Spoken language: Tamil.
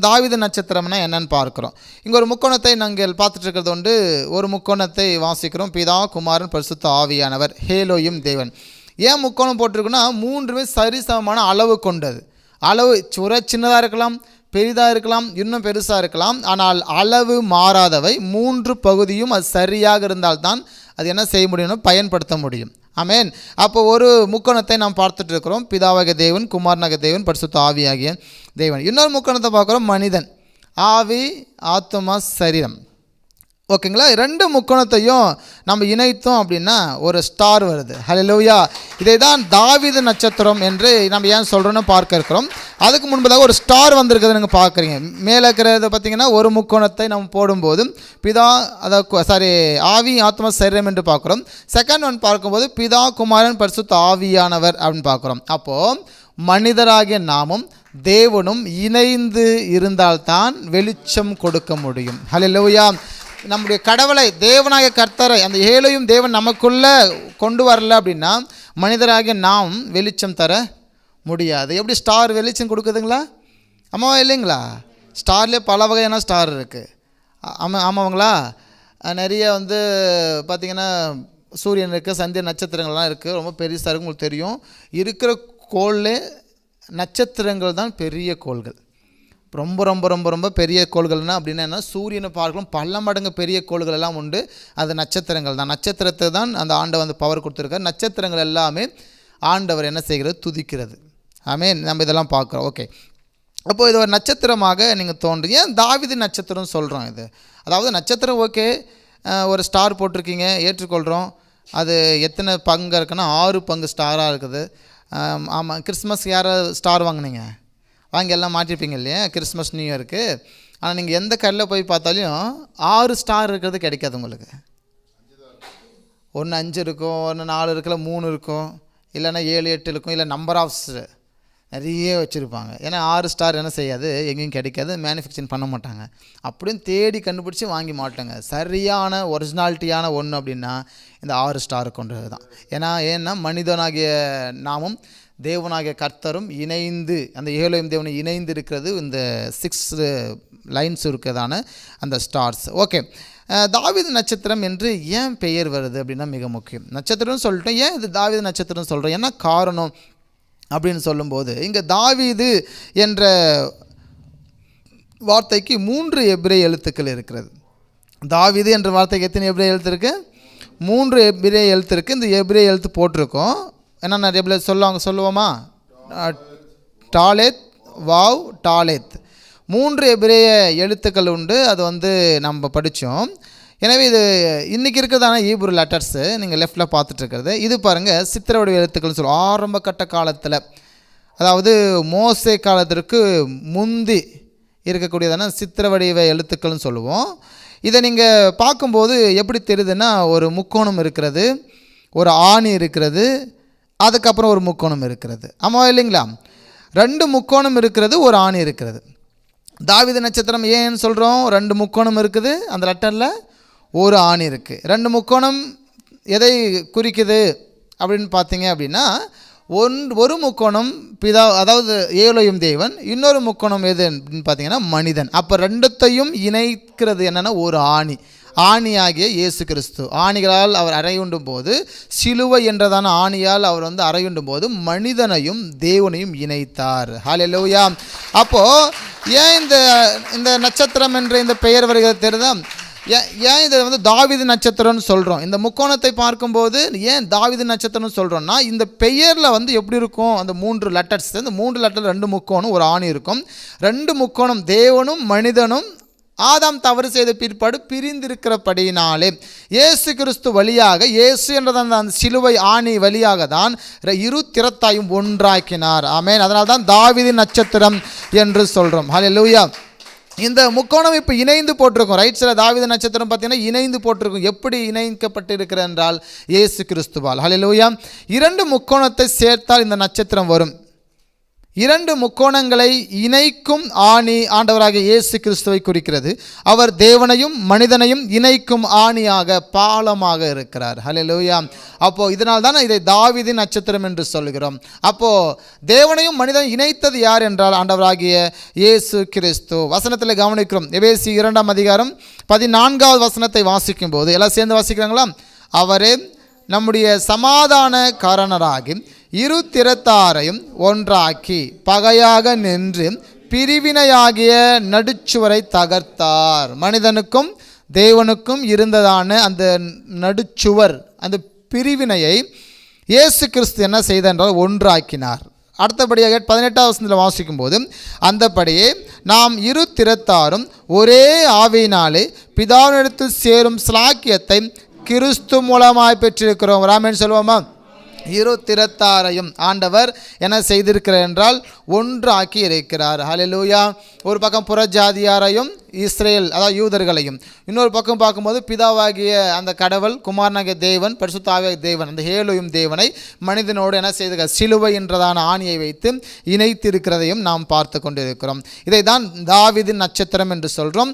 தாவீது நட்சத்திரம்னா என்னன்னு பார்க்குறோம். இங்கே ஒரு முக்கோணத்தை நாங்கள் பார்த்துட்டு இருக்கிறது உண்டு. ஒரு முக்கோணத்தை வாசிக்கிறோம். பிதா, குமாரன், பரிசுத்த ஆவியானவர், ஹேலோயும் தேவன். ஏன் முக்கோணம் போட்டிருக்குன்னா மூன்றுமே சரிசமமான அளவு கொண்டது. அளவு சின்னதாக இருக்கலாம், பெரிதாக இருக்கலாம், இன்னும் பெருசாக இருக்கலாம். ஆனால் அளவு மாறாதவை. மூன்று பகுதியும் அது சரியாக இருந்தால்தான் அது என்ன செய்ய முடியும்னு பயன்படுத்த முடியும். ஆமென். அப்போ ஒரு முக்கோணத்தை நாம் பார்த்துட்டு இருக்கிறோம். பிதாவாகிய தேவன், குமாரனாகிய தேவன், பரிசுத்த ஆவியாகிய தேவன். இன்னொரு முக்கோணத்தை பார்க்குறோம், மனிதன். ஆவி, ஆத்மா, சரீரம். ஓகேங்களா? ரெண்டு முக்கோணத்தையும் நம்ம இணைத்தோம் அப்படின்னா ஒரு ஸ்டார் வருது. ஹல்லேலூயா. இதை தான் தாவீது நட்சத்திரம் என்று நம்ம ஏன் சொல்கிறோன்னு பார்க்க இருக்கிறோம். அதுக்கு முன்பதாக ஒரு ஸ்டார் வந்திருக்கிறது நீங்கள் பார்க்குறீங்க. மேலே இருக்கிறத பார்த்திங்கன்னா ஒரு முக்கோணத்தை நம்ம போடும்போது பிதா, ஆவி, ஆத்மா, சரீரம் என்று பார்க்குறோம். செகண்ட் ஒன் பார்க்கும்போது பிதா, குமாரன், பரிசுத்த ஆவியானவர் அப்படின்னு பார்க்குறோம். அப்போது மனிதராகிய நாமும் தேவனும் இணைந்து இருந்தால்தான் வெளிச்சம் கொடுக்க முடியும். ஹல்லேலூயா. நம்முடைய கடவுளை, தேவனாகிய கர்த்தரை, அந்த ஏழையும் தேவன் நமக்குள்ளே கொண்டு வரல அப்படின்னா மனிதராகிய நாம் வெளிச்சம் தர முடியாது. எப்படி ஸ்டார் வெளிச்சம் கொடுக்குதுங்களா? ஆமாவா இல்லைங்களா? ஸ்டார்லேயே பல வகையான ஸ்டார் இருக்குது. ஆமாங்களா? நிறைய பார்த்திங்கன்னா சூரியன் இருக்குது, சந்திர நட்சத்திரங்கள்லாம் இருக்குது. ரொம்ப பெருசாக இருக்கும். உங்களுக்கு தெரியும். இருக்கிற கோள்லே நட்சத்திரங்கள் தான் பெரிய கோள்கள். ரொம்ப ரொம்ப ரொம்ப ரொம்ப பெரிய கோள்கள்னால் அப்படின்னா என்ன? சூரியனை பார்க்கலாம் பல மடங்கு பெரிய கோள்கள் எல்லாம் உண்டு. அது நட்சத்திரங்கள் தான். நட்சத்திரத்தை தான் அந்த ஆண்டவர் பவர் கொடுத்துருக்கார். நட்சத்திரங்கள் எல்லாமே ஆண்டவர் என்ன செய்கிறது? துதிக்கிறது. ஆமென். நம்ம இதெல்லாம் பார்க்குறோம். ஓகே. அப்போது இது ஒரு நட்சத்திரமாக நீங்கள் தோன்றுங்க. ஏன் தாவீது நட்சத்திரம் சொல்கிறோம்? இது அதாவது நட்சத்திரம் ஓகே, ஒரு ஸ்டார் போட்டிருக்கீங்க, ஏற்றுக்கொள்கிறோம். அது எத்தனை பங்கு இருக்குன்னா 6 பங்கு ஸ்டாராக இருக்குது. ஆமாம். கிறிஸ்மஸ் யாராவது ஸ்டார் வாங்கினீங்க? வாங்கி எல்லாம் மாட்டிருப்பீங்க இல்லையா? கிறிஸ்மஸ், நியூ இயருக்கு. ஆனால் நீங்கள் எந்த கடையில் போய் பார்த்தாலும் 6 ஸ்டார் இருக்கிறது கிடைக்காது உங்களுக்கு. ஒன்று 5 இருக்கும், ஒன்று 4 இருக்குல்ல, 3 இருக்கும், இல்லைன்னா 7 8 இருக்கும், இல்லை நம்பர் ஆஃப் நிறைய வச்சுருப்பாங்க. ஏன்னா 6 ஸ்டார் என்ன செய்யாது, எங்கேயும் கிடைக்காது, மேனுஃபேக்சரிங் பண்ண மாட்டாங்க. அப்படியும் தேடி கண்டுபிடிச்சி வாங்கி மாட்டாங்க. சரியான ஒரிஜினாலிட்டியான ஒன்று அப்படின்னா இந்த 6 ஸ்டார் கொண்டது தான். ஏன்னா மனிதனாகிய நாமும் தேவனாகிய கர்த்தரும் இணைந்து, அந்த ஏழோயும் தேவனை இணைந்து இருக்கிறது இந்த 6 லைன்ஸ் இருக்கிறதான அந்த ஸ்டார்ஸ். ஓகே. தாவீது நட்சத்திரம் என்று ஏன் பெயர் வருது அப்படின்னா மிக முக்கியம். நட்சத்திரம்னு சொல்லிட்டோம். ஏன் இது தாவீது நட்சத்திரம் சொல்கிறோம்? என்ன காரணம் அப்படின்னு சொல்லும்போது, இங்கே தாவீது என்ற வார்த்தைக்கு 3 எபிரேய எழுத்துக்கள் இருக்கிறது. தாவீது என்ற வார்த்தைக்கு எத்தனை எபிரேய எழுத்து இருக்குது? 3 எபிரேய எழுத்து இருக்குது. இந்த எபிரேய எழுத்து போட்டிருக்கோம். என்னென்ன எபிரேய சொல்லுவோமா? டாலேத், வாவ், டாலேத். 3 எபிரேய எழுத்துக்கள் உண்டு. அது நம்ம படித்தோம். எனவே இது இன்றைக்கி இருக்கிறதான ஈப்ரு லெட்டர்ஸு நீங்கள் லெஃப்டில் பார்த்துட்ருக்கிறது. இது பாருங்கள், சித்திர வடிவ எழுத்துக்கள்னு சொல்லுவோம். ஆரம்ப கட்ட காலத்தில், அதாவது மோசே காலத்திற்கு முந்தி இருக்கக்கூடியதான சித்திர வடிவ எழுத்துக்கள்னு சொல்லுவோம். இதை நீங்கள் பார்க்கும்போது எப்படி தெரியுதுன்னா, ஒரு முக்கோணம் இருக்கிறது, ஒரு ஆணி இருக்கிறது, அதுக்கப்புறம் ஒரு முக்கோணம் இருக்கிறது. ஆமாம் இல்லைங்களா? 2 முக்கோணம் இருக்கிறது, ஒரு ஆணி இருக்கிறது. தாவீது நட்சத்திரம் ஏன்னு சொல்கிறோம்? 2 முக்கோணம் இருக்குது, அந்த லெட்டரில் ஒரு ஆணி இருக்குது. 2 முக்கோணம் எதை குறிக்குது அப்படின்னு பார்த்தீங்க அப்படின்னா, ஒரு முக்கோணம் பிதா, அதாவது ஏலோயும் தேவன். இன்னொரு முக்கோணம் எது அப்படின்னு பார்த்தீங்கன்னா மனிதன். அப்போ 2த்தையும் இணைக்கிறது என்னென்னா ஒரு ஆணி. ஆணியாகிய இயேசு கிறிஸ்து. ஆணிகளால் அவர் அறையுண்டும் போது, சிலுவை என்றதான ஆணியால் அவர் அறையுண்டும் போது மனிதனையும் தேவனையும் இணைத்தார். ஹல்லேலூயா. அப்போது ஏன் இந்த நட்சத்திரம் என்ற இந்த பெயர் வருகிறது தெரியுதா? ஏன் இதை தாவீது நட்சத்திரம்னு சொல்கிறோம்? இந்த முக்கோணத்தை பார்க்கும்போது ஏன் தாவீது நட்சத்திரம்னு சொல்கிறோன்னா, இந்த பெயரில் எப்படி இருக்கும்? அந்த 3 லெட்டர்ஸ், இந்த 3 லெட்டர் 2 முக்கோணம், ஒரு ஆணி இருக்கும். 2 முக்கோணம் தேவனும் மனிதனும் ஆதாம் தவறு செய்த பிற்பாடு பிரிந்திருக்கிறபடியினாலே இயேசு கிறிஸ்து வழியாக, இயேசு என்றதான் அந்த சிலுவை ஆணி வழியாக தான் இரு திறத்தாயும் ஒன்றாக்கினார். ஆமென். அதனால தான் தாவீது நட்சத்திரம் என்று சொல்கிறோம். ஹல்லேலூயா. இந்த முக்கோணம் இப்போ இணைந்து போட்டிருக்கும். ரைட் சைடில் தாவீது நட்சத்திரம் பார்த்தீங்கன்னா இணைந்து போட்டிருக்கும். எப்படி இணைக்கப்பட்டு இருக்கிறது என்றால் இயேசு கிறிஸ்துவால். ஹல்லேலூயா. 2 முக்கோணத்தை சேர்த்தால் இந்த நட்சத்திரம் வரும். இரண்டு முக்கோணங்களை இணைக்கும் ஆணி ஆண்டவராகிய இயேசு கிறிஸ்துவை குறிக்கிறது. அவர் தேவனையும் மனிதனையும் இணைக்கும் ஆணியாக பாலமாக இருக்கிறார். ஹல்லேலூயா. அப்போ இதனால் தான் இதை தாவீதின் நட்சத்திரம் என்று சொல்கிறோம். அப்போ தேவனையும் மனிதனையும் இணைத்தது யார் என்றால் ஆண்டவராகிய இயேசு கிறிஸ்து. வசனத்தில் கவனிக்கிறோம். எபேசி 2 அதிகாரம் 14வது வசனத்தை வாசிக்கும் போது எல்லாம் சேர்ந்து வாசிக்கிறாங்களா? அவரே நம்முடைய சமாதான காரணராகி இரு திறத்தாரையும் ஒன்றாக்கி பகையாக நின்று பிரிவினையாகிய நடுச்சுவரை தகர்த்தார். மனிதனுக்கும் தேவனுக்கும் இருந்ததான அந்த நடுச்சுவர், அந்த பிரிவினையை இயேசு கிறிஸ்து என்ன செய்தார் என்றால் ஒன்றாக்கினார். அடுத்தபடியாக 18வது வசனத்தில் வாசிக்கும் போது அந்தபடியே நாம் இரு திறத்தாரும் ஒரே ஆவியினாலே பிதாவினிடத்தில் சேரும் ஸ்லாக்கியத்தை கிறிஸ்து மூலமாய் பெற்றிருக்கிறோம். ராமன் சொல்லுவோமா? இரு திறத்தாரையும் ஆண்டவர் என்ன செய்திருக்கிறார் என்றால் ஒன்றாக்கி இருக்கிறார். ஹல்லேலூயா. ஒரு பக்கம் புறஜாதியாரையும் இஸ்ரேல் அதாவது யூதர்களையும், இன்னொரு பக்கம் பார்க்கும்போது பிதாவாகிய அந்த கடவுள், குமாரனாகிய தேவன், பரிசுத்த ஆவியாகிய தேவன், அந்த ஹேலோயும் தேவனை மனிதனோடு என்ன செய்திருக்கிறார்? சிலுவை என்றதான ஆணியை வைத்து இணைத்திருக்கிறதையும் நாம் பார்த்து கொண்டிருக்கிறோம். இதை தான் தாவீதின் நட்சத்திரம் என்று சொல்கிறோம்.